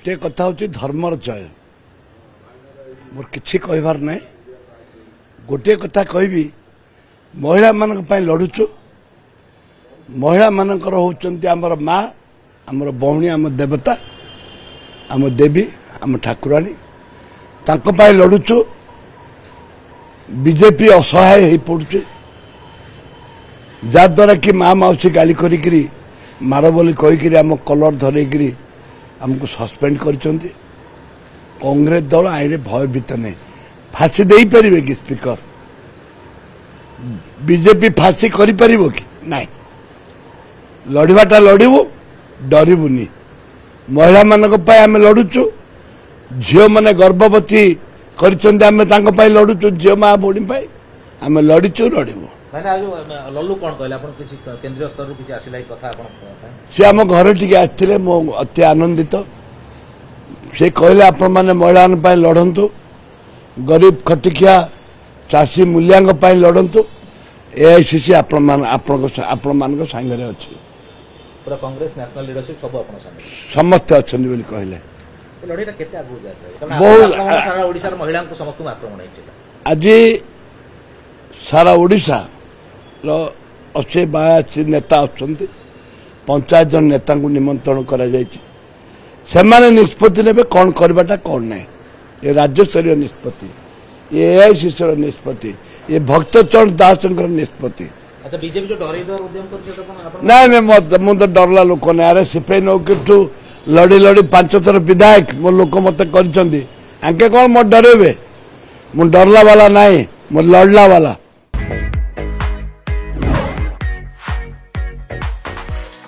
गोटे कथा हूँ धर्मर जय मोर किसी कहबार ना गोटे कथा कहबी महिला मान लड़ुचु महिला मानकर होउचंती आमर माँ आमर बहनी आम देवता आम देवी आम ठाकुराणी तांको पाई लड़ुचु बीजेपी असहाय हो पड़ुचे जहाद्वारा कि माँ मौसी गाली करी मार बोली कहीकि आम कलर धरकरी आमको सस्पेंड करिसेंती कांग्रेस दल आईने भयभीत नहीं फांसी दे पारे कि स्पीकर बीजेपी फांसी करि परिबो कि नहीं लड़वाटा लड़बू डरबुनि महिला मानक पाई आम लड़ुचु झील मैंने गर्भवती कर लड़ुचु झील माँ भौणी पाई आम लड़ीचु लड़बू लल्लू कौन कहले आपण किछि केंद्रीय स्तर रु किछि आसिला कथा आपण से आम घर टिके आते मो अति आनंदित से कहले आपण माने महिला लड़तु गरीब खटिकिया चाषी मूल्यांग लड़तु एआईसीसी आपण मान सांगे अच्छी पूरा कांग्रेस नेशनल लीडरशिप सब आपण संगे समस्त अच्छा कहले लड़ाईटा केते आगु जाय बहुत सारा ओडिसा रे महिला को समस्त आक्रमण है आज सारा ओडिसा रो 80-82 नेता अच्छा पंचायत जन नेता को निमंत्रण करा से निष्पत्ति ने कौन करवाटा कौन ना ये राज्य स्तरीय निष्पत्ति ये एआईसीसी निष्पत्ति ये भक्तचरण दास निष्पत्ति अच्छा बीजेपी जो डरेइदर उद्यम कर ना मुझे डरला लोक ना अरे सिपाही नौकरी लड़ी लड़ी 5 थर विधायक मो लोक मत कर कौन मो डरेबे मु डरला वाला ना मो लड़ला वाला